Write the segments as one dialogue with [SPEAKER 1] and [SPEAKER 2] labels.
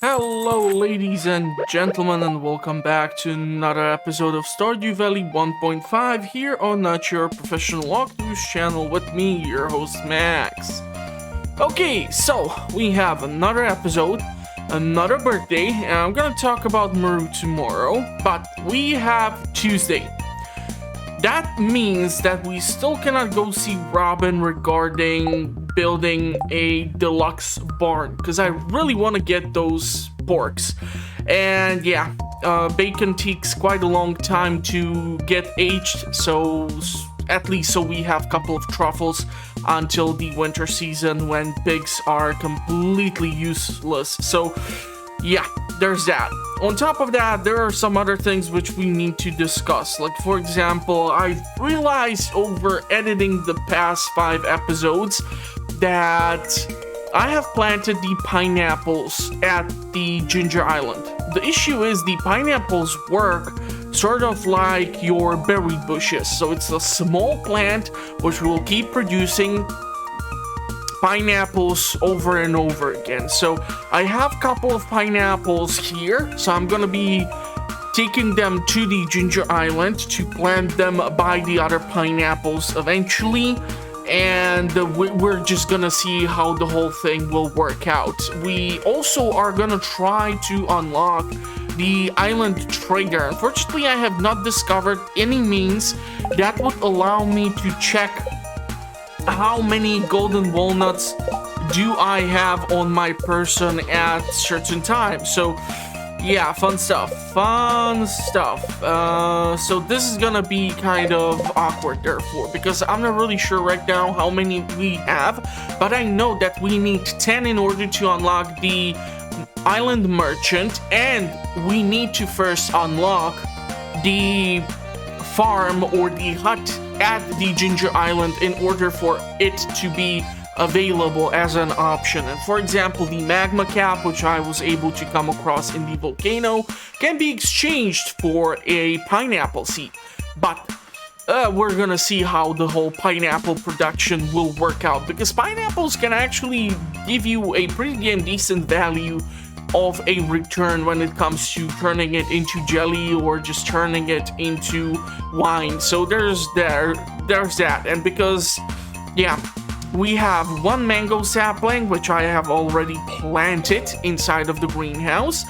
[SPEAKER 1] Hello, ladies and gentlemen, and welcome back to another episode of Stardew Valley 1.5 here on Not Your Professional Walkthroughs channel with me, your host Max. Okay, so we have another episode, another birthday, and I'm gonna talk about Maru tomorrow, but we have Tuesday. That means that we still cannot go see Robin regarding building a deluxe barn, because I really want to get those porks. And yeah, bacon takes quite a long time to get aged, so at least so we have a couple of truffles until the winter season when pigs are completely useless. So yeah, there's that. On top of that, there are some other things which we need to discuss. Like, for example, I realized over editing the past 5 episodes that I have planted the pineapples at the Ginger Island. The issue is the pineapples work sort of like your berry bushes. So it's a small plant which will keep producing pineapples over and over again. So I have a couple of pineapples here, so I'm gonna be taking them to the Ginger Island to plant them by the other pineapples eventually, and we're just gonna see how the whole thing will work out. We also are gonna try to unlock the island trader. Unfortunately, I have not discovered any means that would allow me to check how many golden walnuts do I have on my person at certain times. So yeah, fun stuff. So this is gonna be kind of awkward therefore, because I'm not really sure right now how many we have, but I know that we need 10 in order to unlock the island merchant, and we need to first unlock the farm or the hut at the Ginger Island in order for it to be available as an option. And for example, the magma cap, which I was able to come across in the volcano, can be exchanged for a pineapple seed. But we're gonna see how the whole pineapple production will work out, because pineapples can actually give you a pretty damn decent value of a return when it comes to turning it into jelly or just turning it into wine. So there's that. And because yeah, we have one mango sapling which I have already planted inside of the greenhouse,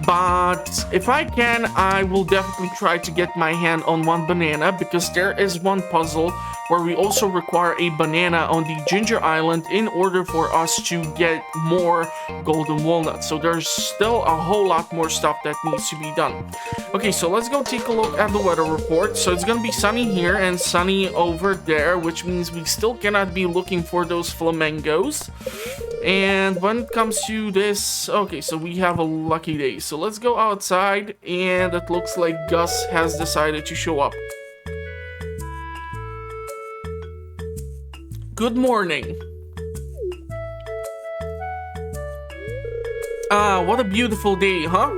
[SPEAKER 1] but if I can, I will definitely try to get my hand on one banana, because there is one puzzle where we also require a banana on the Ginger Island in order for us to get more golden walnuts. So there's still a whole lot more stuff that needs to be done. Okay, so let's go take a look at the weather report. So it's gonna be sunny here and sunny over there, which means we still cannot be looking for those flamingos. And when it comes to this, okay, so we have a lucky day. So let's go outside, and it looks like Gus has decided to show up. Good morning. Ah, what a beautiful day, huh?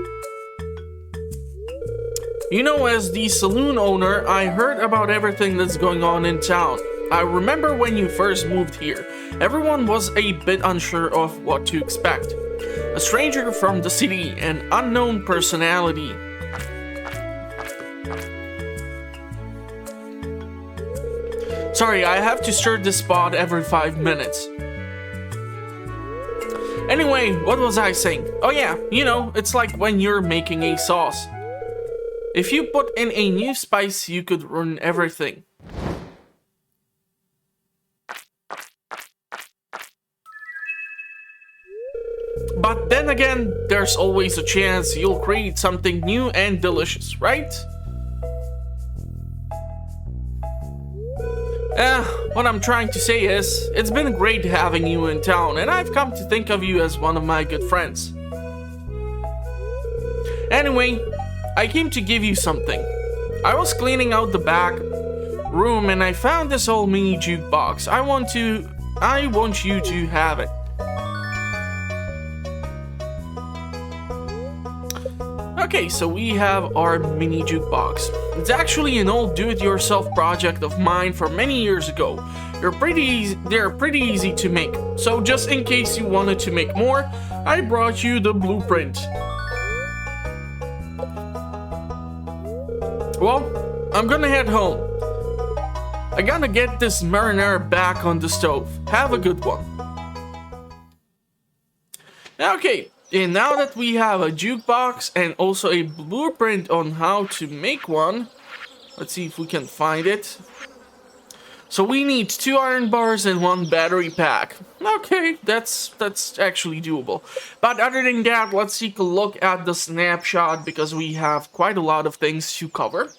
[SPEAKER 1] You know, as the saloon owner, I heard about everything that's going on in town. I remember when you first moved here, everyone was a bit unsure of what to expect. A stranger from the city, an unknown personality. Sorry, I have to stir this pot every 5 minutes. Anyway, what was I saying? Oh yeah, you know, it's like when you're making a sauce. If you put in a new spice, you could ruin everything. But then again, there's always a chance you'll create something new and delicious, right? What I'm trying to say is, it's been great having you in town, and I've come to think of you as one of my good friends. Anyway, I came to give you something. I was cleaning out the back room and I found this old mini jukebox. I want you to have it. Okay, so we have our mini jukebox. It's actually an old do-it-yourself project of mine from many years ago. They're pretty easy to make. So just in case you wanted to make more, I brought you the blueprint. Well, I'm gonna head home. I gotta get this marinara back on the stove. Have a good one. Okay, and now that we have a jukebox and also a blueprint on how to make one, let's see if we can find it. So we need 2 iron bars and 1 battery pack. Okay, that's actually doable. But other than that, let's take a look at the snapshot because we have quite a lot of things to cover.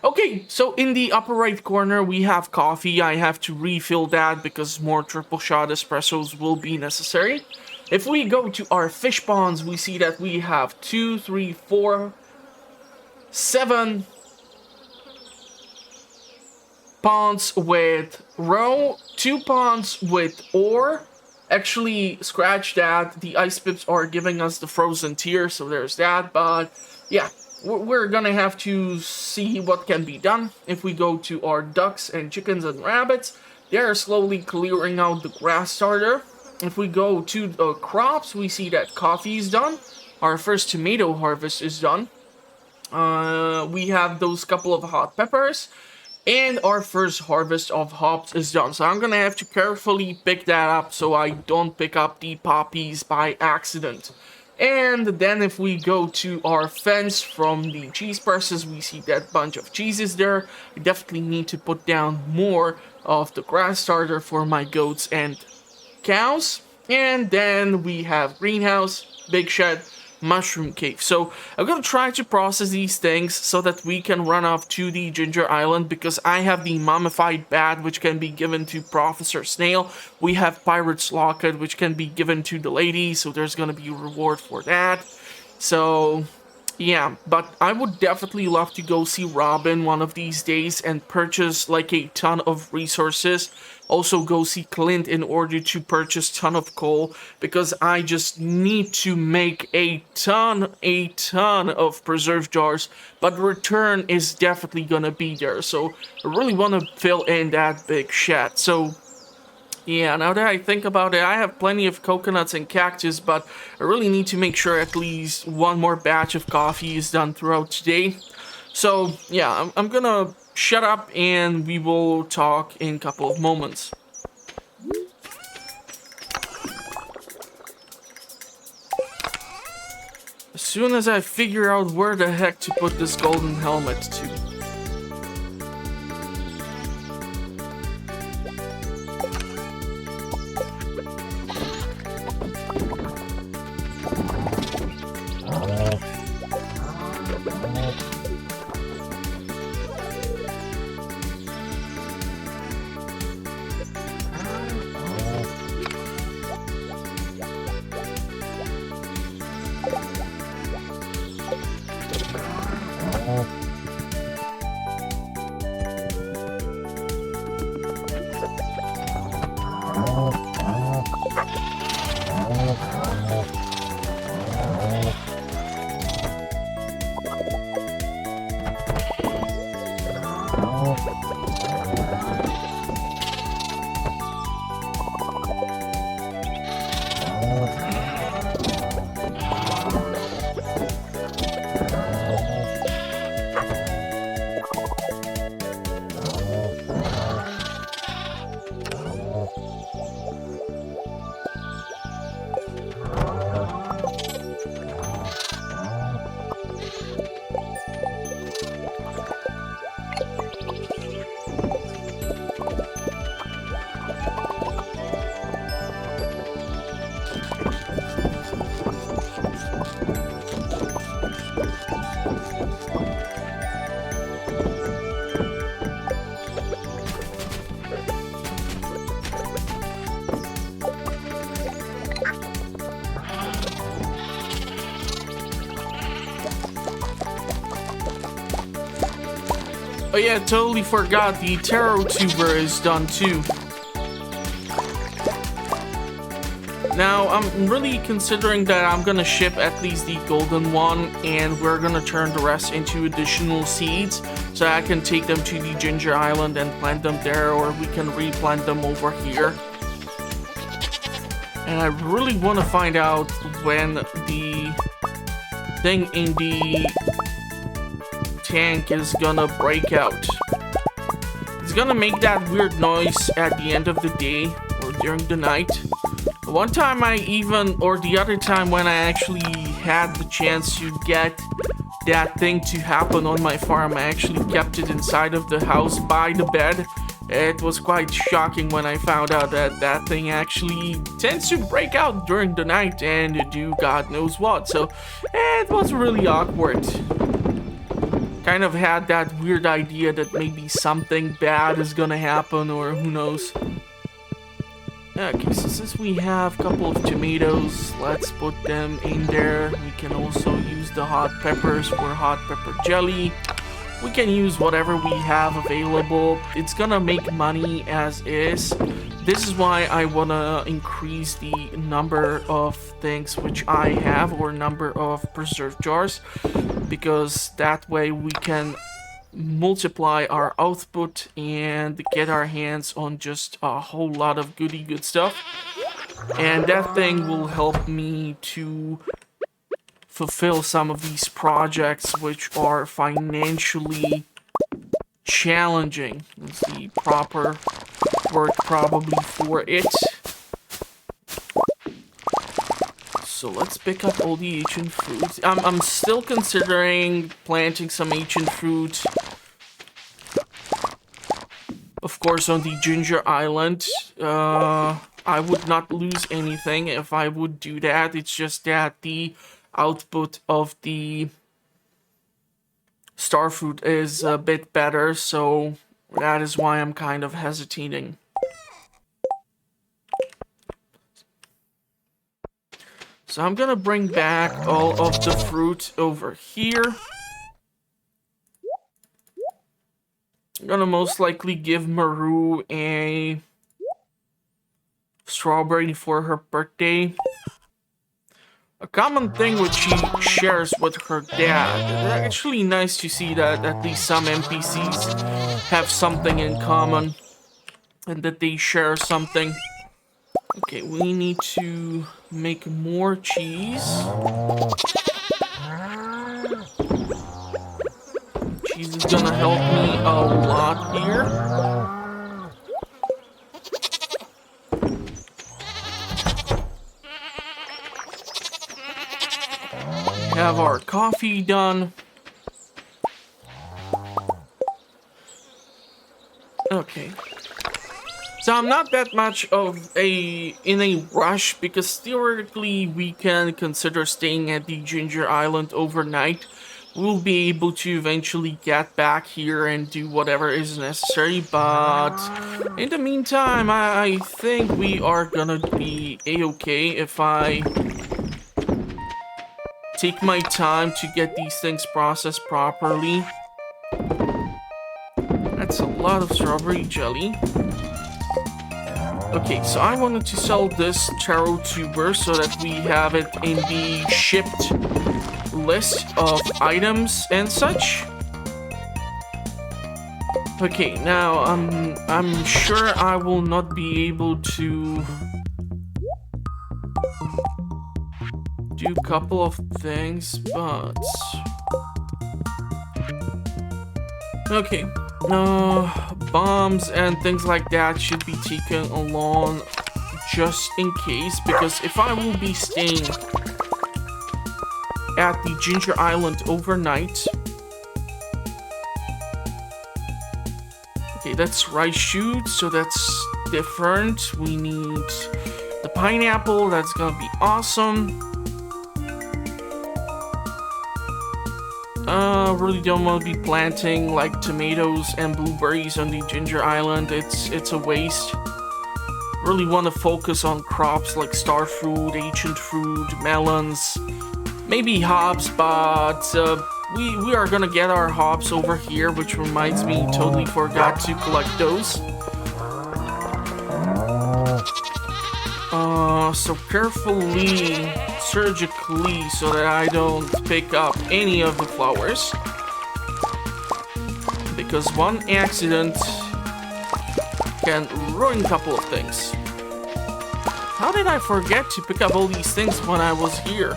[SPEAKER 1] Okay, so in the upper right corner we have coffee. I have to refill that because more triple shot espressos will be necessary. If we go to our fish ponds, we see that we have 2, 3, 4, 7 ponds with roe, 2 ponds with ore. Actually, scratch that. The ice pips are giving us the frozen tier, so there's that. But yeah, we're gonna have to see what can be done. If we go to our ducks and chickens and rabbits, they're slowly clearing out the grass starter. If we go to the crops, we see that coffee is done. Our first tomato harvest is done. We have those couple of hot peppers. And our first harvest of hops is done. So I'm gonna have to carefully pick that up so I don't pick up the poppies by accident. And then if we go to our fence from the cheese presses, we see that bunch of cheeses there. I definitely need to put down more of the grass starter for my goats and cows. And then we have greenhouse, big shed, mushroom cave. So I'm gonna try to process these things so that we can run off to the Ginger Island because I have the mummified bat which can be given to Professor Snail. We have Pirate's Locket which can be given to the lady, so there's gonna be a reward for that. So yeah, but I would definitely love to go see Robin one of these days and purchase like a ton of resources. Also go see Clint in order to purchase ton of coal because I just need to make a ton of preserve jars, but the return is definitely gonna be there. So I really want to fill in that big shed. So yeah, now that I think about it, I have plenty of coconuts and cactus, but I really need to make sure at least one more batch of coffee is done throughout today. So yeah, I'm gonna shut up and we will talk in a couple of moments. As soon as I figure out where the heck to put this golden helmet to. Oh yeah, totally forgot the taro tuber is done too. Now, I'm really considering that I'm gonna ship at least the golden one and we're gonna turn the rest into additional seeds so I can take them to the Ginger Island and plant them there, or we can replant them over here. And I really want to find out when the thing in the tank is gonna break out. It's gonna make that weird noise at the end of the day or during the night. One time or the other time when I actually had the chance to get that thing to happen on my farm, I actually kept it inside of the house by the bed. It was quite shocking when I found out that that thing actually tends to break out during the night and do God knows what. So it was really awkward. Kind of had that weird idea that maybe something bad is gonna happen, or who knows. Okay, so since we have a couple of tomatoes, let's put them in there. We can also use the hot peppers for hot pepper jelly. We can use whatever we have available. It's gonna make money as is. This is why I wanna increase the number of things which I have, or number of preserve jars, because that way we can multiply our output and get our hands on just a whole lot of goody good stuff. And that thing will help me to fulfill some of these projects which are financially challenging. That's the proper word probably for it. So let's pick up all the ancient fruits. I'm still considering planting some ancient fruit, of course, on the Ginger Island. I would not lose anything if I would do that. It's just that the output of the star fruit is a bit better, so that is why I'm kind of hesitating. So I'm gonna bring back all of the fruit over here. I'm gonna most likely give Maru a strawberry for her birthday. A common thing which she shares with her dad. It's actually nice to see that at least some NPCs have something in common and that they share something. Okay, we need to make more cheese. Cheese is gonna help me a lot here. Have our coffee done. Okay. So I'm not that much in a rush, because theoretically we can consider staying at the Ginger Island overnight. We'll be able to eventually get back here and do whatever is necessary, but in the meantime, I think we are gonna be a-okay if I take my time to get these things processed properly. That's a lot of strawberry jelly. Okay, so I wanted to sell this taro tuber so that we have it in the shipped list of items and such. Okay, now I'm sure I will not be able to do a couple of things, but okay. Bombs and things like that should be taken along just in case, because if I will be staying at the Ginger Island overnight. Okay, that's rice shoots, so that's different. We need the pineapple, that's gonna be awesome. Really don't want to be planting like tomatoes and blueberries on the Ginger Island. It's a waste. Really want to focus on crops like star fruit, ancient fruit, melons, maybe hops, but we are gonna get our hops over here, which reminds me, totally forgot to collect those. So carefully, surgically, so that I don't pick up any of the flowers, because one accident can ruin a couple of things. How did I forget to pick up all these things when I was here?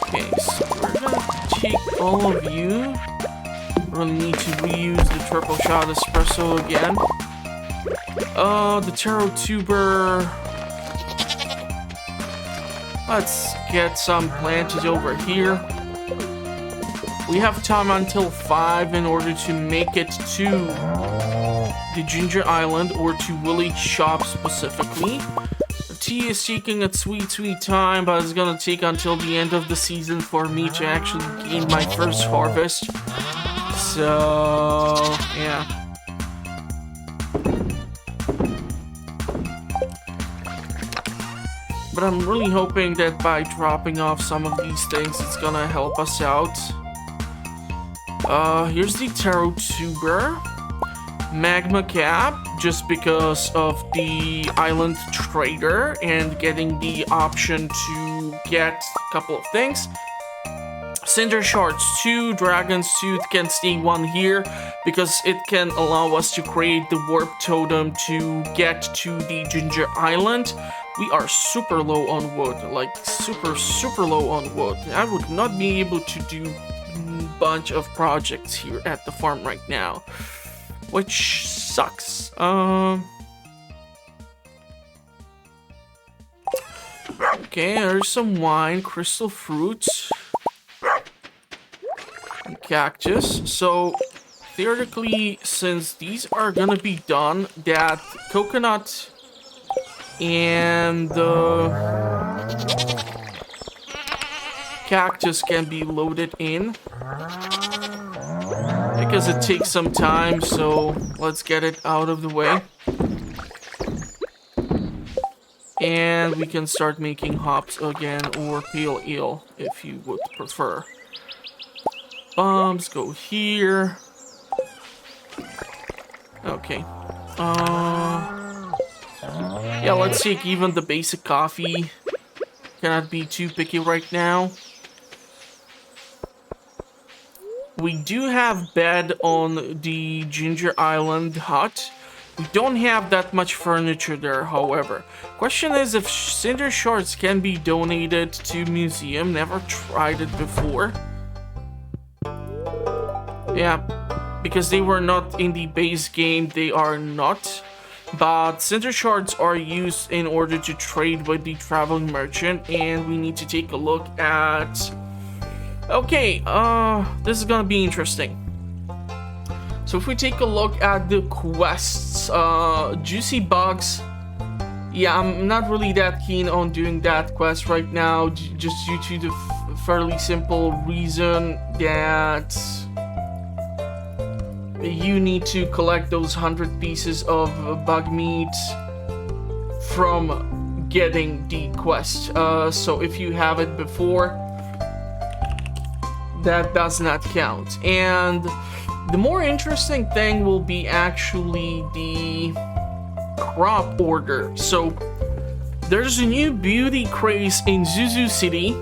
[SPEAKER 1] Okay, so we're gonna take all of you. Really need to reuse the triple shot espresso again. The taro tuber. Let's get some planted over here. We have time until 5 in order to make it to the Ginger Island or to Willie's shop specifically. The tea is taking its sweet time, but it's gonna take until the end of the season for me to actually gain my first harvest. So, yeah. But I'm really hoping that by dropping off some of these things, it's gonna help us out. Here's the taro tuber. Magma cap, just because of the island trader and getting the option to get a couple of things. Cinder shards 2, dragon's tooth can stay 1 here because it can allow us to create the warp totem to get to the Ginger Island. We are super low on wood, like super low on wood. I would not be able to do a bunch of projects here at the farm right now, which sucks. Okay, there's some wine, crystal fruit, and cactus. So theoretically, since these are gonna be done, that coconut and the cactus can be loaded in because it takes some time, so let's get it out of the way and we can start making hops again, or pale ale if you would prefer. Bombs go here. Okay. Yeah, let's take even the basic coffee. Cannot be too picky right now. We do have bed on the Ginger Island hut. We don't have that much furniture there, however. Question is if cinder shards can be donated to museum. Never tried it before. Yeah, because they were not in the base game, they are not. But cinder shards are used in order to trade with the traveling merchant, and we need to take a look at... Okay, this is gonna be interesting. So if we take a look at the quests, Juicy Bugs, yeah, I'm not really that keen on doing that quest right now, just due to the fairly simple reason that you need to collect those 100 pieces of bug meat from getting the quest. So if you have it before, that does not count. And the more interesting thing will be actually the crop order. So there's a new beauty craze in Zuzu City.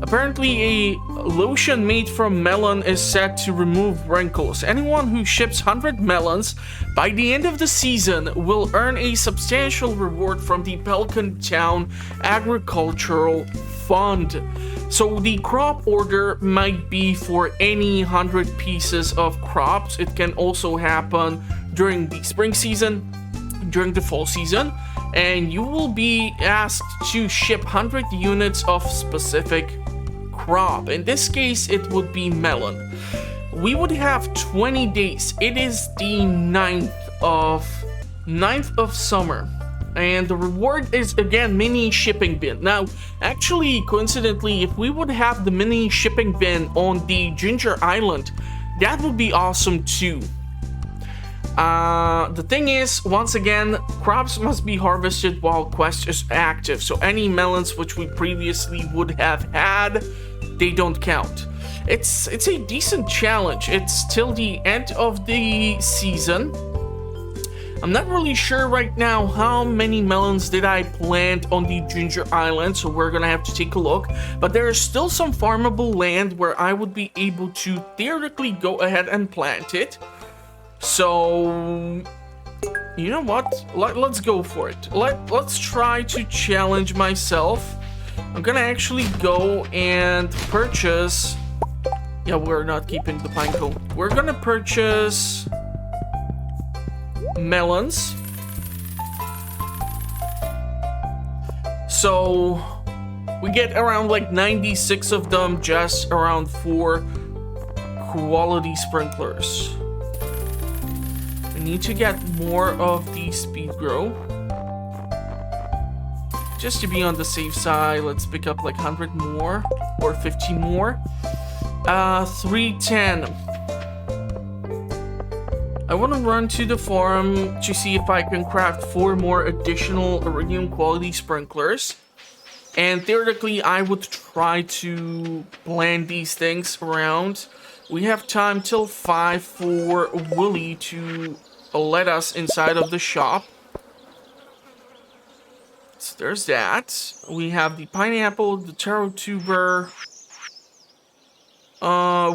[SPEAKER 1] Apparently a lotion made from melon is said to remove wrinkles. Anyone who ships 100 melons by the end of the season will earn a substantial reward from the Pelican Town Agricultural Fund. So the crop order might be for any 100 pieces of crops. It can also happen during the spring season, during the fall season, and you will be asked to ship 100 units of specific crop. In this case, it would be melon. We would have 20 days. It is the 9th of summer. And the reward is, again, mini shipping bin. Now, actually, coincidentally, if we would have the mini shipping bin on the Ginger Island, that would be awesome too. The thing is, once again, crops must be harvested while quest is active. So any melons which we previously would have had, they don't count. It's a decent challenge. It's till the end of the season. I'm not really sure right now how many melons did I plant on the Ginger Island, so we're gonna have to take a look. But there is still some farmable land where I would be able to theoretically go ahead and plant it. So, you know what? Let's go for it. Let's try to challenge myself. I'm gonna actually go and purchase... Yeah, we're not keeping the pine cone. We're gonna purchase melons. So we get around like 96 of them, just around 4 quality sprinklers. We need to get more of the speed grow. Just to be on the safe side, let's pick up like 100 more or 50 more. 310. I want to run to the farm to see if I can craft 4 more additional iridium quality sprinklers. And theoretically, I would try to plan these things around. We have time till 5 for Willy to let us inside of the shop. So there's that. We have the pineapple, the taro tuber.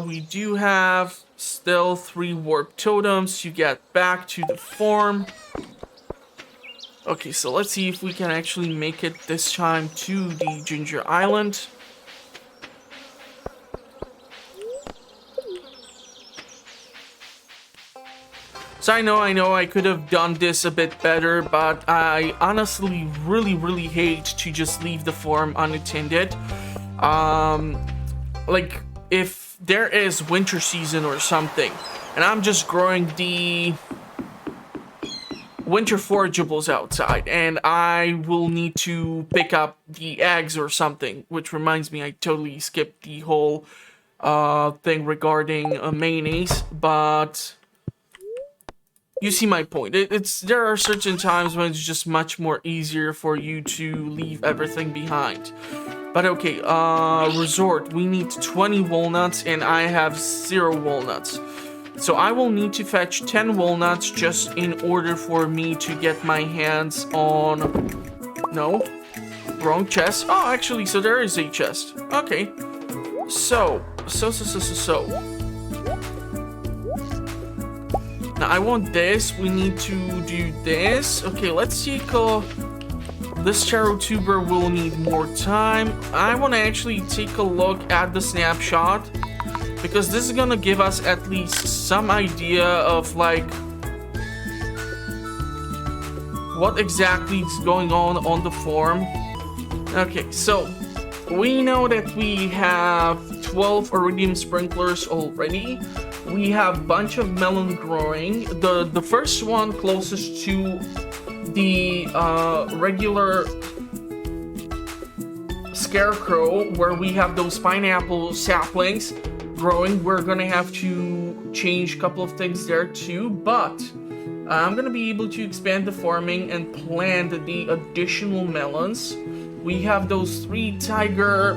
[SPEAKER 1] We do have still 3 warp totems to get back to the farm. Okay, so let's see if we can actually make it this time to the Ginger Island. So I know I could have done this a bit better, but I honestly really hate to just leave the farm unattended. Like, if there is winter season or something, and I'm just growing the winter forageables outside, and I will need to pick up the eggs or something, which reminds me, I totally skipped the whole thing regarding mayonnaise, but you see my point. There are certain times when it's just much more easier for you to leave everything behind. But okay, resort, we need 20 walnuts and I have 0 walnuts. So I will need to fetch 10 walnuts just in order for me to get my hands on... No, wrong chest. Oh, actually, so there is a chest. Okay, so. Now I want this, we need to do this. Okay, let's take this taro tuber will need more time. I want to actually take a look at the snapshot, because this is gonna give us at least some idea of like what exactly is going on the farm. Okay, so we know that we have 12 iridium sprinklers already. We have a bunch of melon growing. The first one closest to the regular scarecrow, where we have those pineapple saplings growing, we're gonna have to change a couple of things there too, but I'm gonna be able to expand the farming and plant the additional melons. We have those 3 tiger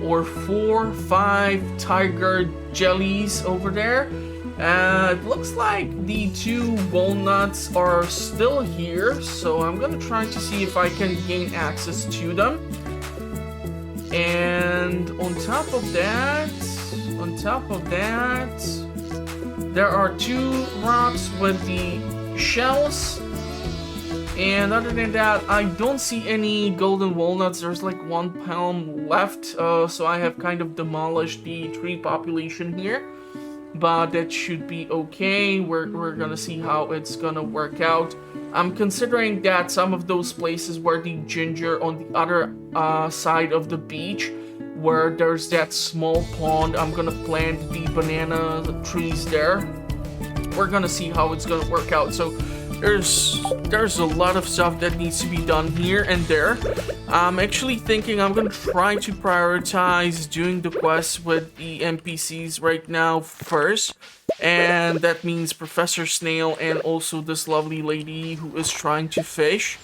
[SPEAKER 1] or 4, 5 tiger jellies over there. It looks like the 2 walnuts are still here, so I'm gonna try to see if I can gain access to them. And on top of that, there are 2 rocks with the shells. And other than that, I don't see any golden walnuts. There's like 1 palm left, so I have kind of demolished the tree population here. But that should be okay. We're gonna see how it's gonna work out. I'm considering that some of those places where the ginger on the other side of the beach, where there's that small pond, I'm gonna plant the banana trees there. We're gonna see how it's gonna work out. So there's a lot of stuff that needs to be done here and there. I'm actually thinking I'm gonna try to prioritize doing the quests with the NPCs right now first, and that means Professor Snail and also this lovely lady who is trying to fish.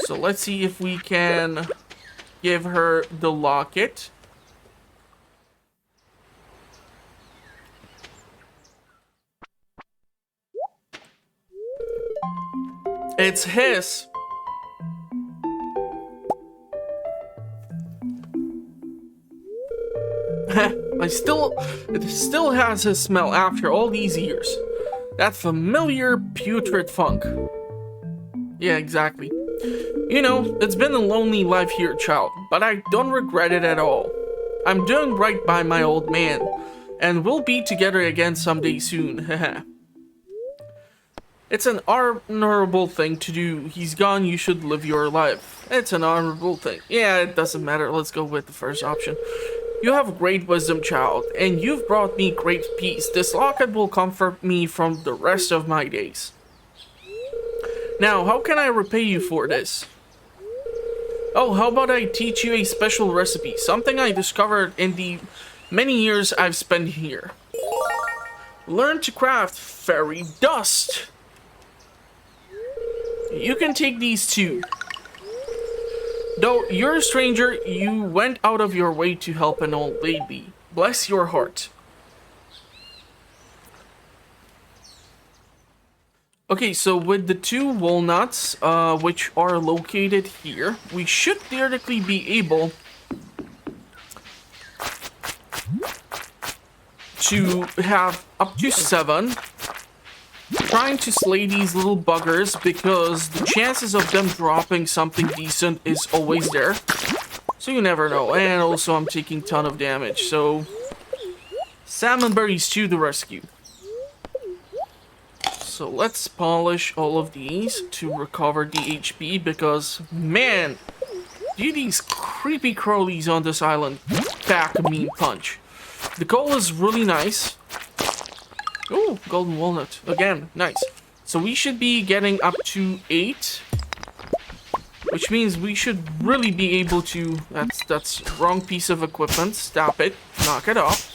[SPEAKER 1] So let's see if we can give her the locket. It's his. It still has a smell after all these years. That familiar putrid funk. Yeah, exactly. You know, it's been a lonely life here, child, but I don't regret it at all. I'm doing right by my old man, and we'll be together again someday soon, haha. It's an honorable thing to do. He's gone, you should live your life. It's an honorable thing. Yeah, it doesn't matter. Let's go with the first option. You have great wisdom, child, and you've brought me great peace. This locket will comfort me from the rest of my days. Now, how can I repay you for this? Oh, how about I teach you a special recipe, something I discovered in the many years I've spent here. Learn to craft fairy dust. You can take these too. Though you're a stranger, you went out of your way to help an old lady. Bless your heart. Okay, so with the 2 walnuts, which are located here, we should theoretically be able to have up to 7. Trying to slay these little buggers because the chances of them dropping something decent is always there. So you never know. And also I'm taking a ton of damage. So salmon berries to the rescue. So let's polish all of these to recover the HP because, man, do these creepy crawlies on this island pack a mean punch. The coal is really nice. Ooh, golden walnut. Again, nice. So we should be getting up to 8. Which means we should really be able to... That's wrong piece of equipment. Stop it. Knock it off.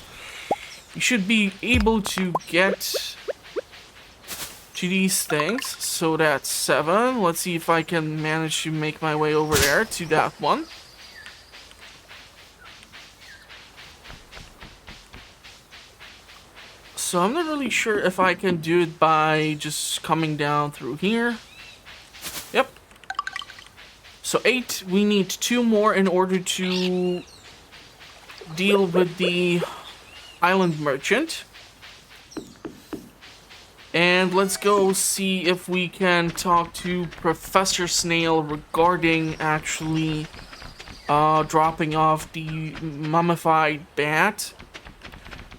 [SPEAKER 1] We should be able to get to these things. So that's 7. Let's see if I can manage to make my way over there to that one. So I'm not really sure if I can do it by just coming down through here. Yep. So 8, we need 2 more in order to deal with the island merchant. And let's go see if we can talk to Professor Snail regarding actually dropping off the mummified bat.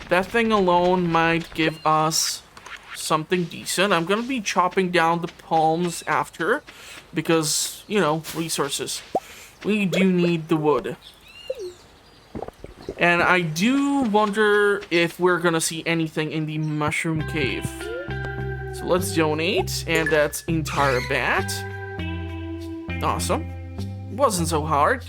[SPEAKER 1] That thing alone might give us something decent. I'm gonna be chopping down the palms after because, you know, resources. We do need the wood. And I do wonder if we're gonna see anything in the mushroom cave. So let's donate, and that's entire bat. Awesome. Wasn't so hard.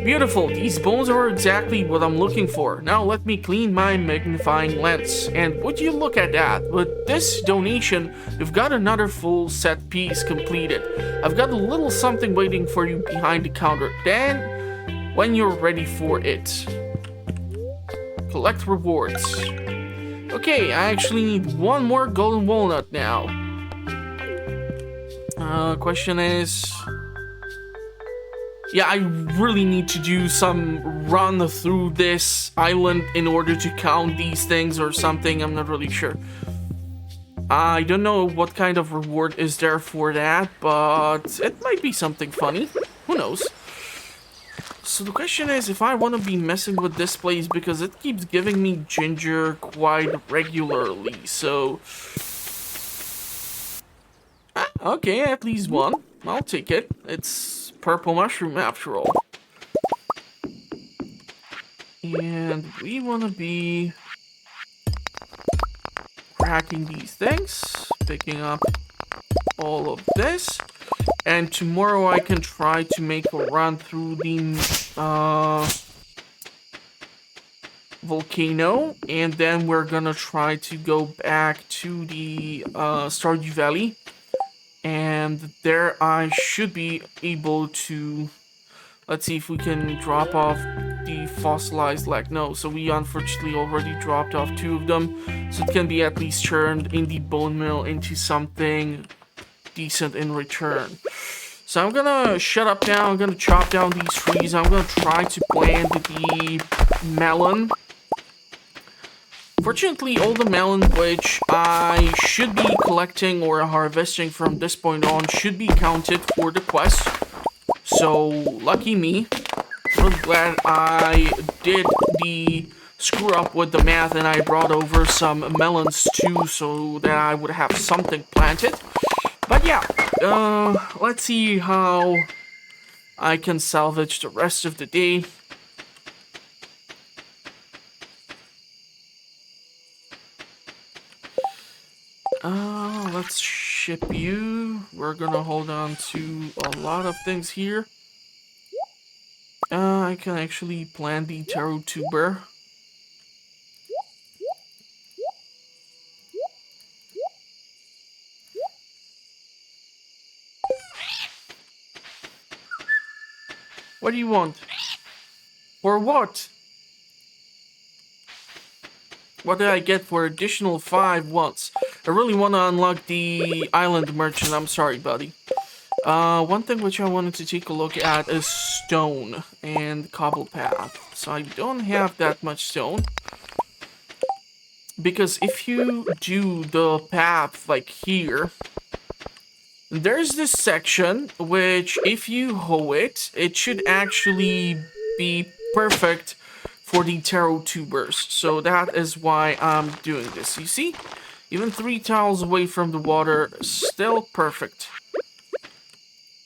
[SPEAKER 1] Beautiful, these bones are exactly what I'm looking for. Now let me clean my magnifying lens. And would you look at that? With this donation, you've got another full set piece completed. I've got a little something waiting for you behind the counter. Then, when you're ready for it. Collect rewards. Okay, I actually need 1 more golden walnut now. Question is... Yeah, I really need to do some run through this island in order to count these things or something. I'm not really sure. I don't know what kind of reward is there for that, but it might be something funny. Who knows? So the question is if I want to be messing with this place because it keeps giving me ginger quite regularly, so... Okay, at least 1. I'll take it. It's purple mushroom after all. And we want to be cracking these things, picking up all of this, and tomorrow I can try to make a run through the volcano, and then we're gonna try to go back to the Stardew Valley. And there I should be able to... Let's see if we can drop off the fossilized leg. No, so we unfortunately already dropped off 2 of them. So it can be at least turned in the bone mill into something decent in return. So I'm gonna shut up now. I'm gonna chop down these trees. I'm gonna try to plant the melon Fortunately, all the melon which I should be collecting or harvesting from this point on should be counted for the quest. So, lucky me. Really glad I did the screw up with the math and I brought over some melons too so that I would have something planted. But yeah, let's see how I can salvage the rest of the day. Let's ship you. We're gonna hold on to a lot of things here. I can actually plant the taro tuber. What do you want? For what? What did I get for additional 5 once? I really want to unlock the island merchant. I'm sorry, buddy. One thing which I wanted to take a look at is stone and cobble path. So I don't have that much stone. Because if you do the path like here, there's this section which if you hoe it, it should actually be perfect for the taro tubers. So that is why I'm doing this. You see? Even 3 tiles away from the water, still perfect.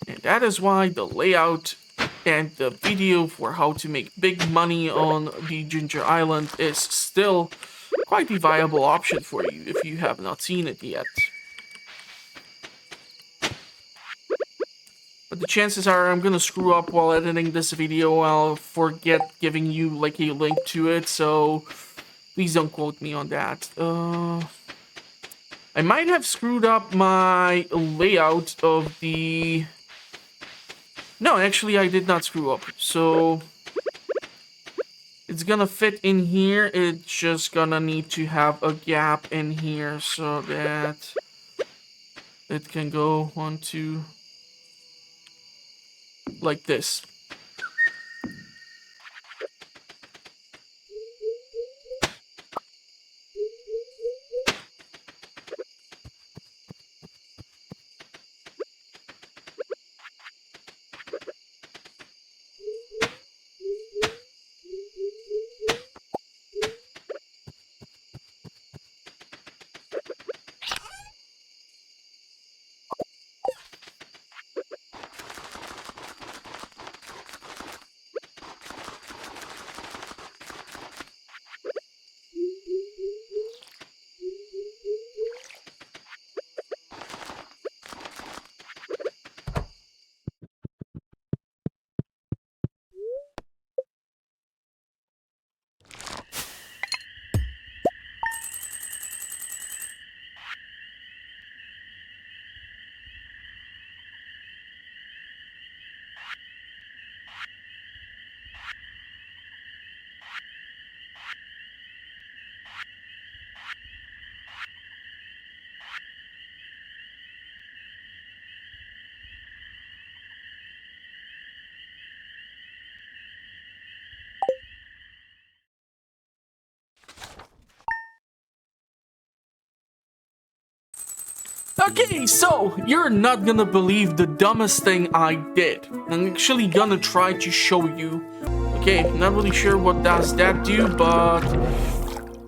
[SPEAKER 1] And that is why the layout and the video for how to make big money on the Ginger Island is still quite a viable option for you if you have not seen it yet. But the chances are I'm gonna screw up while editing this video. I'll forget giving you like a link to it, so please don't quote me on that. I might have screwed up my layout of the... No, actually I did not screw up. So it's gonna fit in here. It's just gonna need to have a gap in here so that it can go 1, 2... like this. Okay, so you're not gonna believe the dumbest thing I did. I'm actually gonna try to show you. Okay, not really sure what does that do, but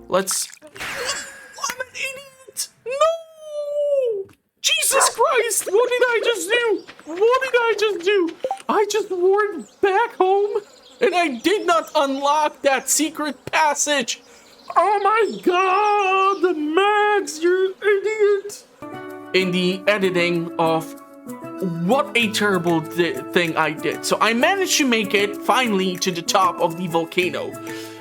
[SPEAKER 1] let's... I'm an idiot! No! Jesus Christ! What did I just do? What did I just do? I just warped back home and I did not unlock that secret passage. Oh my god, Max, you're an idiot. In the editing of what a terrible thing I did. So I managed to make it finally to the top of the volcano,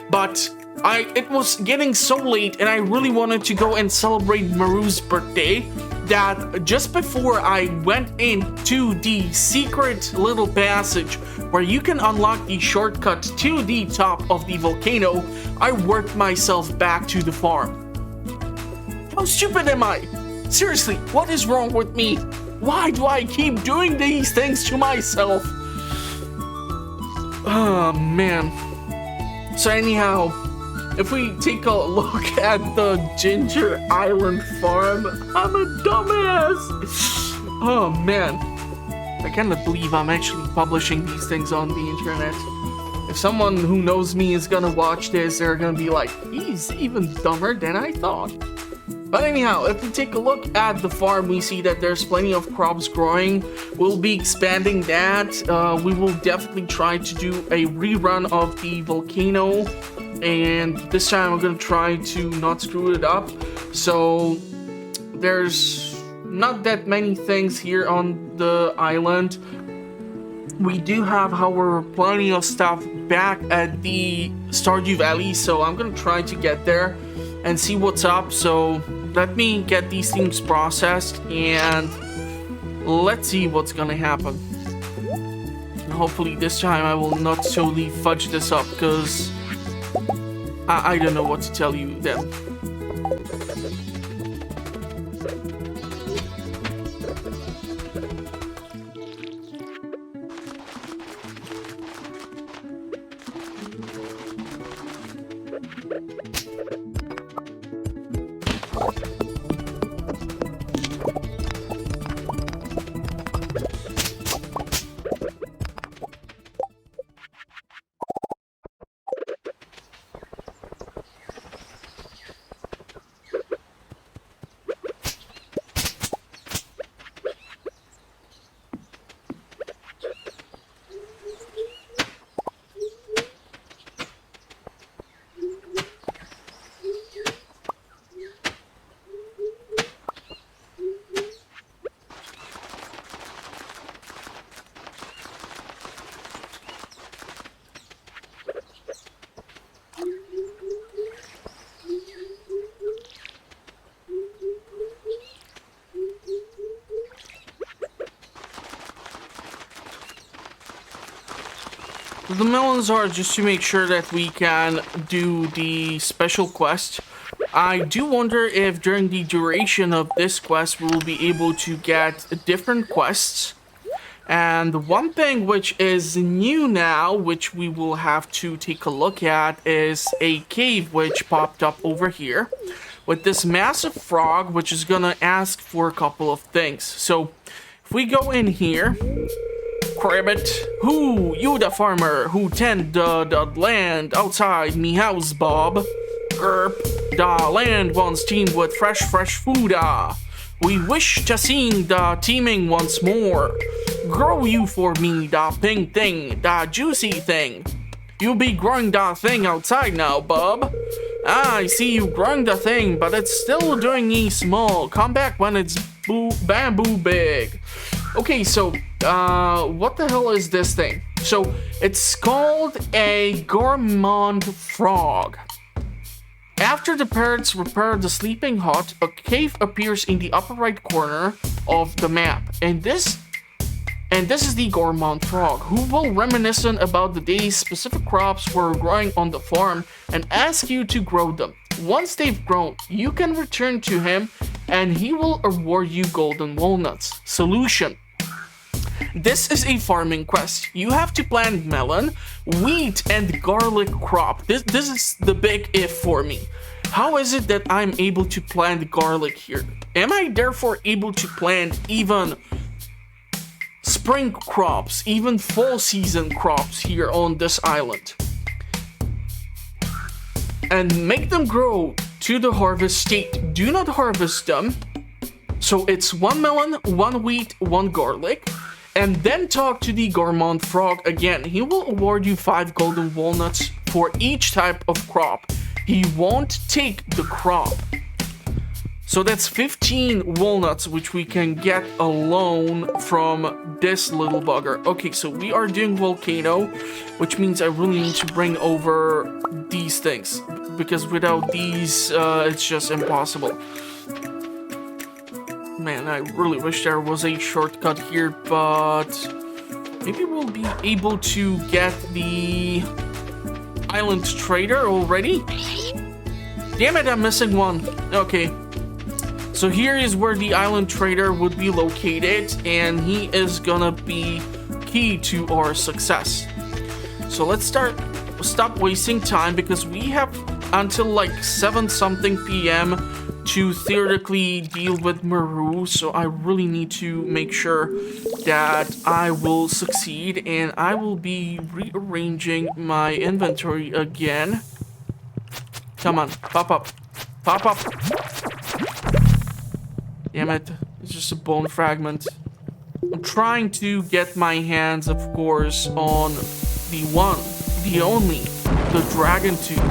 [SPEAKER 1] but it was getting so late and I really wanted to go and celebrate Maru's birthday that just before I went into the secret little passage where you can unlock the shortcut to the top of the volcano, I worked myself back to the farm. How stupid am I? Seriously, what is wrong with me? Why do I keep doing these things to myself? Oh, man. So anyhow, if we take a look at the Ginger Island farm, I'm a dumbass. Oh man, I cannot believe I'm actually publishing these things on the internet. If someone who knows me is gonna watch this, they're gonna be like, he's even dumber than I thought. But anyhow, if we take a look at the farm, we see that there's plenty of crops growing. We'll be expanding that. We will definitely try to do a rerun of the Volcano. And this time I'm gonna try to not screw it up. So there's not that many things here on the island. We do have, however, plenty of stuff back at the Stardew Valley. So I'm gonna try to get there and see what's up. So let me get these things processed and let's see what's gonna happen. And hopefully this time I will not totally fudge this up, because I don't know what to tell you then. The melons are just to make sure that we can do the special quest. I do wonder if during the duration of this quest we will be able to get different quests. And one thing which is new now, which we will have to take a look at, is a cave which popped up over here with this massive frog, which is gonna ask for a couple of things. So if we go in here, Cribbit, who you the farmer who tend the land outside me house, Bob? Gerp, the land wants teamed with fresh food. We wish to see the teaming once more. Grow you for me the pink thing, the juicy thing. You'll be growing the thing outside now, Bob. I see you growing the thing, but it's still doing ye small. Come back when it's bamboo big. Okay, so what the hell is this thing? So it's called a gourmand frog. After the parrots repair the sleeping hut, a cave appears in the upper right corner of the map. And this is the gourmand frog, who will reminiscent about the days specific crops were growing on the farm and ask you to grow them. Once they've grown, you can return to him and he will award you golden walnuts. Solution. This is a farming quest. You have to plant melon, wheat, and garlic crop. This is the big if for me. How is it that I'm able to plant garlic here? Am I therefore able to plant even spring crops, even fall season crops here on this island? And make them grow to the harvest state. Do not harvest them. So it's 1 melon, 1 wheat, 1 garlic. And then talk to the gourmand frog again. He will award you 5 golden walnuts for each type of crop. He won't take the crop. So that's 15 walnuts, which we can get alone from this little bugger. Okay, so we are doing Volcano, which means I really need to bring over these things, because without these, it's just impossible. Man, I really wish there was a shortcut here, but maybe we'll be able to get the island trader already. Damn it, I'm missing one. Okay. So here is where the island trader would be located, and he is gonna be key to our success. So let's stop wasting time, because we have until like 7 something p.m. to theoretically deal with Maru, so I really need to make sure that I will succeed, and I will be rearranging my inventory again. Come on, pop up. Pop up. Damn it, it's just a bone fragment. I'm trying to get my hands, of course, on the one, the only, the dragon tooth.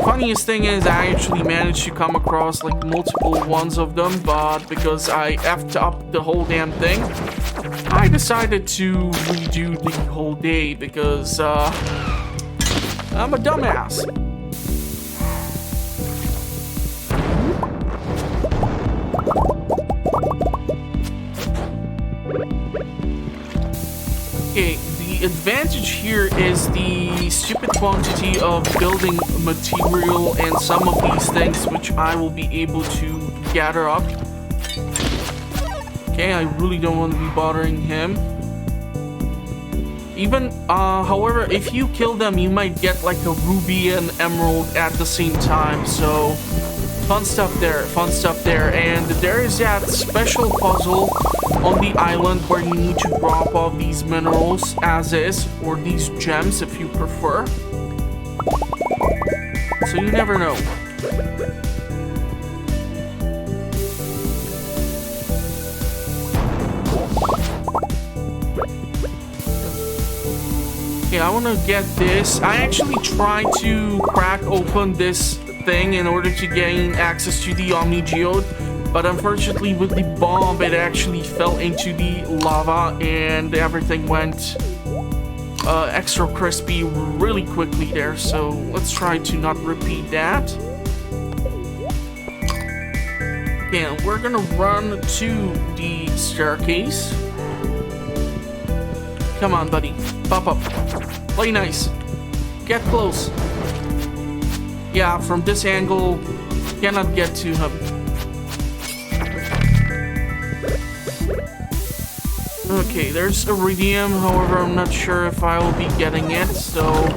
[SPEAKER 1] Funniest thing is I actually managed to come across like multiple ones of them, but because I effed up the whole damn thing, I decided to redo the whole day because I'm a dumbass. Okay, the advantage here is the stupid quantity of building material and some of these things which I will be able to gather up. Okay, I really don't want to be bothering him. Even, however, if you kill them, you might get like a ruby and emerald at the same time, so fun stuff there, fun stuff there. And there is that special puzzle on the island where you need to drop off these minerals as is, or these gems if you prefer. So you never know. Okay, I want to get this. I actually tried to crack open this thing in order to gain access to the Omni Geode, but unfortunately with the bomb it actually fell into the lava and everything went extra crispy really quickly there, so let's try to not repeat that. Okay, and we're gonna run to the staircase. Come on, buddy, pop up, play nice, get close. Yeah, from this angle, cannot get to him. Okay, there's iridium, however, I'm not sure if I will be getting it, so...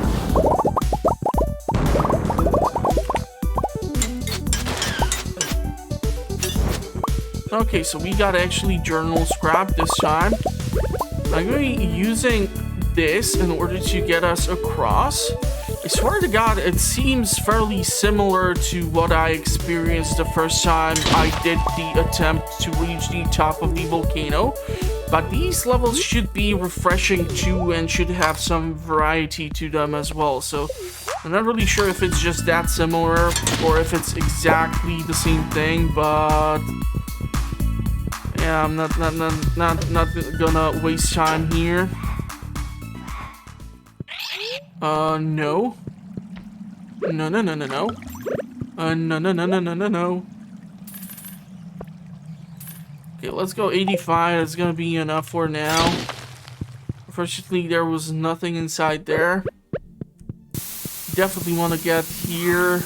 [SPEAKER 1] Okay, so we got actually journal scrap this time. I'm going to be using this in order to get us across. I swear to God, it seems fairly similar to what I experienced the first time I did the attempt to reach the top of the volcano. But these levels should be refreshing too and should have some variety to them as well. So I'm not really sure if it's just that similar or if it's exactly the same thing, but yeah, I'm not gonna waste time here. No. No. No. Okay, let's go 85. That's gonna be enough for now. Unfortunately, there was nothing inside there. Definitely want to get here.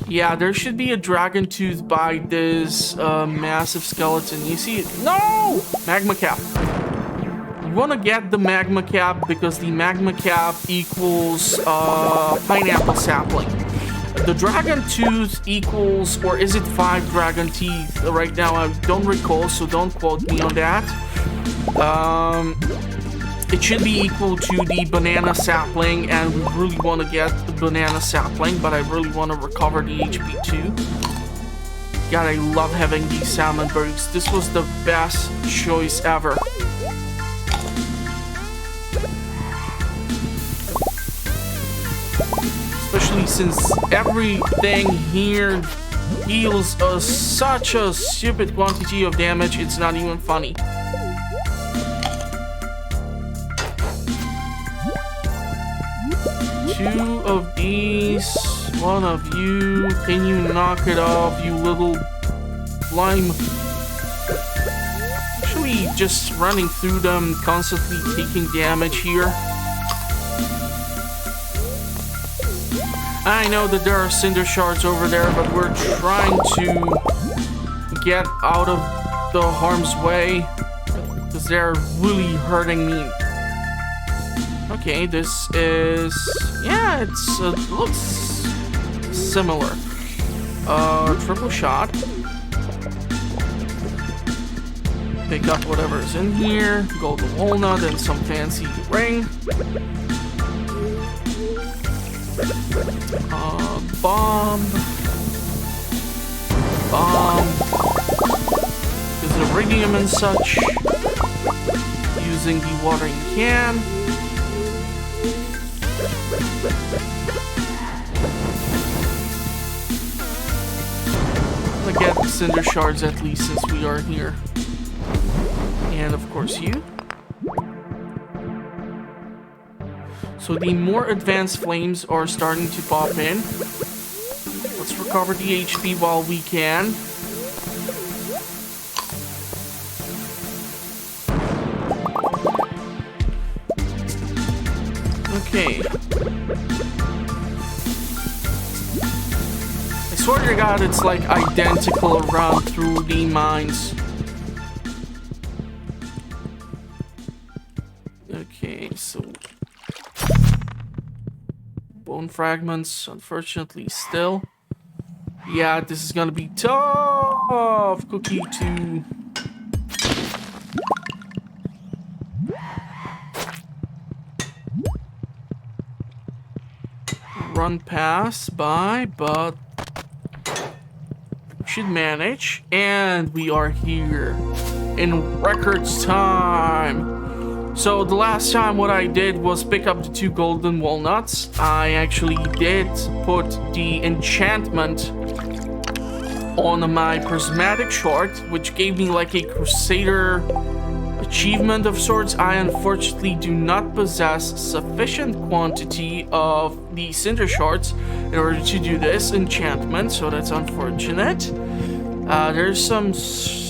[SPEAKER 1] Yeah, there should be a dragon tooth by this massive skeleton. You see it? No! Magma cap. You want to get the magma cap because the magma cap equals pineapple sapling. The dragon tooth equals, or is it 5 dragon teeth? Right now, I don't recall, so don't quote me on that. It should be equal to the banana sapling, and we really want to get the banana sapling, but I really want to recover the HP too. God, I love having these salmon berries. This was the best choice ever. Especially since everything here deals such a stupid quantity of damage, it's not even funny. Two of these, one of you. Can you knock it off, you little slime? Actually, just running through them, constantly taking damage here. I know that there are cinder shards over there, but we're trying to get out of the harm's way because they're really hurting me. Okay, this is... yeah, it looks similar. Triple shot. Pick up whatever's in here. Golden walnut and some fancy ring. Bomb. There's iridium and such. Using the watering can. I'm gonna get cinder shards at least since we are here. And of course you. So the more advanced flames are starting to pop in. Let's recover the HP while we can. Okay. I swear to God, it's like identical around through the mines. Okay, so bone fragments, unfortunately, still. Yeah, this is gonna be tough cookie to run past by, but should manage. And we are here in record time. So the last time what I did was pick up the 2 golden walnuts. I actually did put the enchantment on my prismatic shard, which gave me like a crusader achievement of sorts. I unfortunately do not possess sufficient quantity of the cinder shards in order to do this enchantment, so that's unfortunate. There's some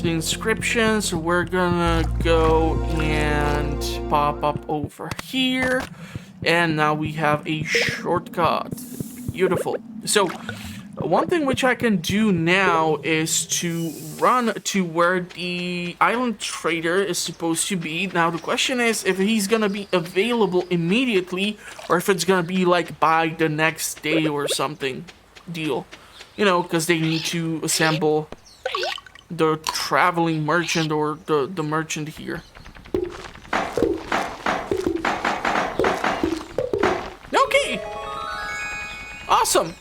[SPEAKER 1] inscriptions, so we're gonna go and pop up over here, and now we have a shortcut. Beautiful. So one thing which I can do now is to run to where the island trader is supposed to be. Now the question is if he's gonna be available immediately or if it's gonna be like by the next day or something deal. You know, because they need to assemble the traveling merchant or the merchant here. Okay! Awesome!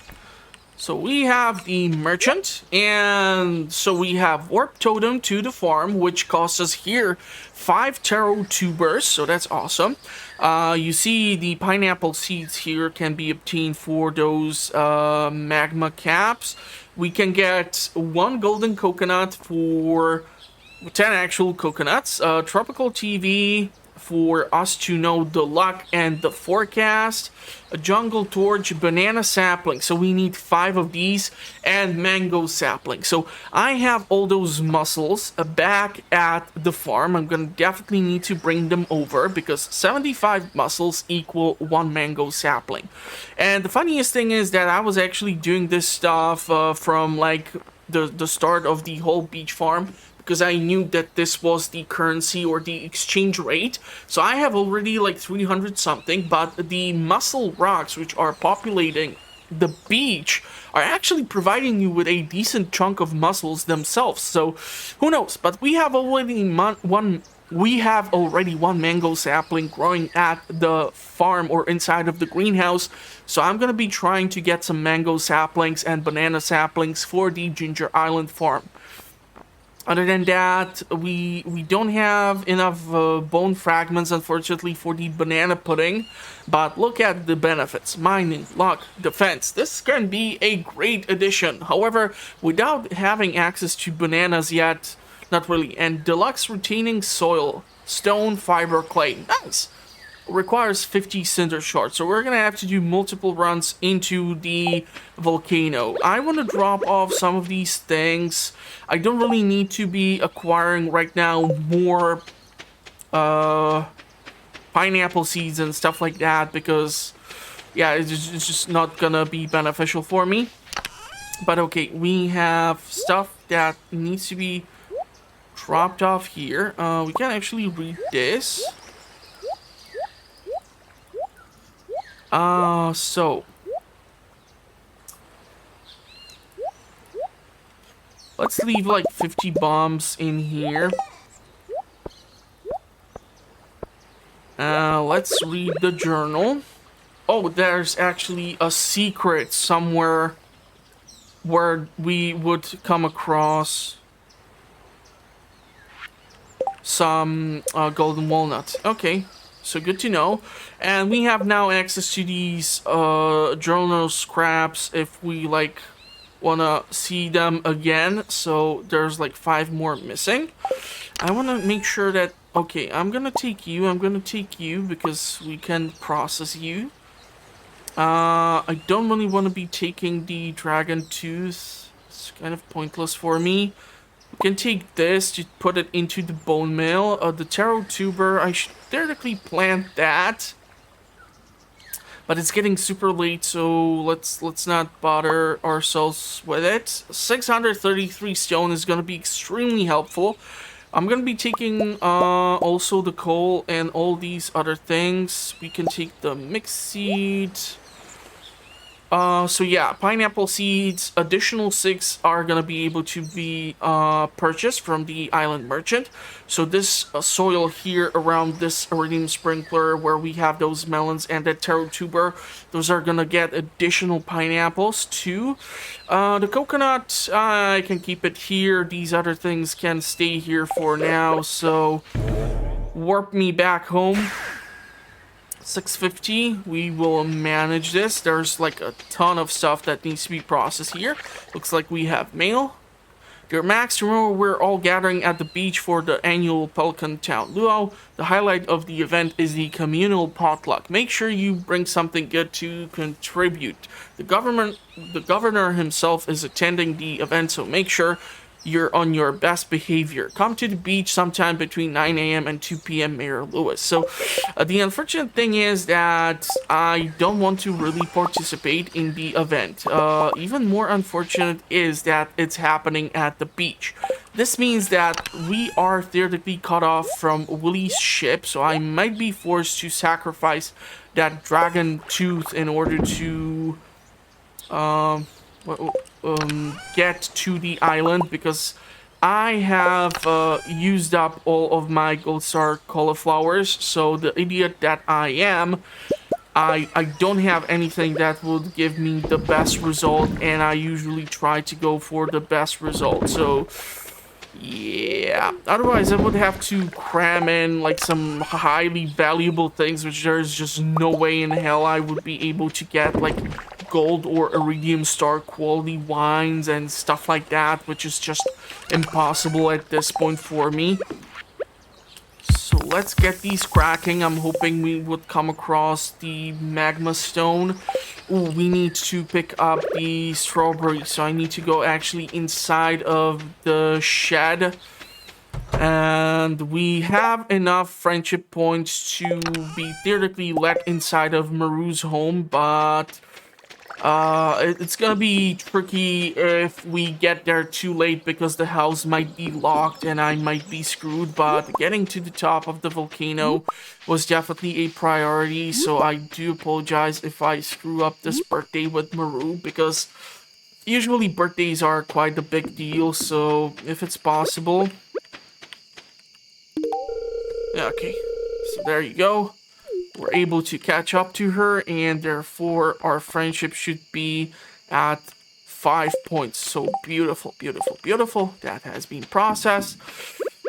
[SPEAKER 1] So we have the merchant, and so we have warp totem to the farm, which costs us here 5 taro tubers, so that's awesome. You see the pineapple seeds here can be obtained for those magma caps. We can get 1 golden coconut for 10 actual coconuts, tropical TV for us to know the luck and the forecast, a jungle torch, banana sapling, so we need 5 of these, and mango sapling. So I have all those mussels back at the farm. I'm gonna definitely need to bring them over because 75 mussels equal 1 mango sapling. And the funniest thing is that I was actually doing this stuff from like the start of the whole beach farm, because I knew that this was the currency or the exchange rate. So I have already like 300 something, but the mussel rocks which are populating the beach are actually providing you with a decent chunk of mussels themselves. So who knows, but we have already one mango sapling growing at the farm or inside of the greenhouse. So I'm gonna be trying to get some mango saplings and banana saplings for the Ginger Island farm. Other than that, we don't have enough bone fragments, unfortunately, for the banana pudding. But look at the benefits. Mining, luck, defense. This can be a great addition. However, without having access to bananas yet, not really. And deluxe retaining soil, stone, fiber, clay. Nice. Requires 50 cinder shards, so we're gonna have to do multiple runs into the volcano. I want to drop off some of these things. I don't really need to be acquiring right now more pineapple seeds and stuff like that because yeah, it's just not gonna be beneficial for me. But okay, we have stuff that needs to be dropped off here. We can actually read this. So Let's leave like 50 bombs in here. Let's read the journal. Oh, there's actually a secret somewhere where we would come across some golden walnut. Okay, so good to know. And we have now access to these journal scraps if we like wanna see them again. So there's like 5 more missing. I wanna make sure that, okay, I'm gonna take you because we can process you. I don't really want to be taking the dragon tooth. It's kind of pointless for me. We can take this to put it into the bone meal. The taro tuber, I should theoretically plant that. But it's getting super late, so let's not bother ourselves with it. 633 stone is going to be extremely helpful. I'm going to be taking also the coal and all these other things. We can take the mixed seed. So yeah, pineapple seeds, additional 6 are gonna be able to be purchased from the island merchant. So this soil here around this iridium sprinkler where we have those melons and that taro tuber, those are gonna get additional pineapples too. The coconut, I can keep it here. These other things can stay here for now. So warp me back home. 650, we will manage this. There's like a ton of stuff that needs to be processed here. Looks like we have mail. Dear Max, remember we're all gathering at the beach for the annual Pelican Town Luau. The highlight of the event is the communal potluck. Make sure you bring something good to contribute. The governor himself is attending the event, so make sure you're on your best behavior. Come to the beach sometime between 9 a.m. and 2 p.m. Mayor Lewis. So the unfortunate thing is that I don't want to really participate in the event. Even more unfortunate is that it's happening at the beach. This means that we are theoretically cut off from Willie's ship, so I might be forced to sacrifice that dragon tooth in order to get to the island, because I have used up all of my gold star cauliflowers. So the idiot that I am, I don't have anything that would give me the best result, and I usually try to go for the best result. So yeah, otherwise I would have to cram in like some highly valuable things, which there's just no way in hell I would be able to get, like gold or iridium star quality wines and stuff like that, which is just impossible at this point for me. So let's get these cracking. I'm hoping we would come across the magma stone. Ooh, we need to pick up the strawberry, so I need to go actually inside of the shed. And we have enough friendship points to be theoretically let inside of Maru's home, but it's gonna be tricky if we get there too late, because the house might be locked and I might be screwed. But getting to the top of the volcano was definitely a priority, so I do apologize if I screw up this birthday with Maru, because usually birthdays are quite a big deal. So if it's possible, yeah, okay, so there you go. We're able to catch up to her, and therefore our friendship should be at 5 points. So beautiful, beautiful, beautiful. That has been processed.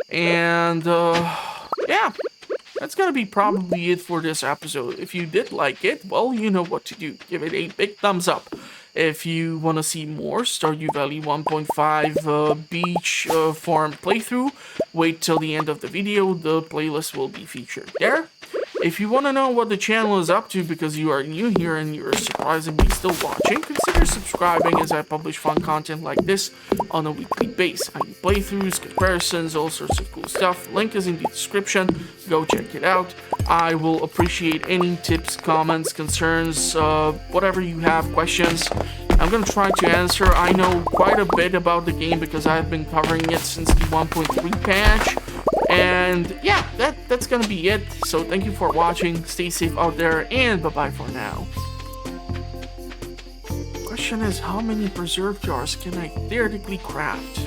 [SPEAKER 1] And yeah, that's gonna be probably it for this episode. If you did like it, well, you know what to do. Give it a big thumbs up. If you want to see more Stardew Valley 1.5 beach farm playthrough, wait till the end of the video. The playlist will be featured there. If you want to know what the channel is up to because you are new here and you're surprisingly still watching, consider subscribing, as I publish fun content like this on a weekly basis. I do playthroughs, comparisons, all sorts of cool stuff. Link is in the description. Go check it out. I will appreciate any tips, comments, concerns, whatever you have, questions. I'm going to try to answer. I know quite a bit about the game because I've been covering it since the 1.3 patch. And yeah, that's gonna be it. So thank you for watching. Stay safe out there, and bye-bye for now. Question question is, how many preserve jars can I theoretically craft?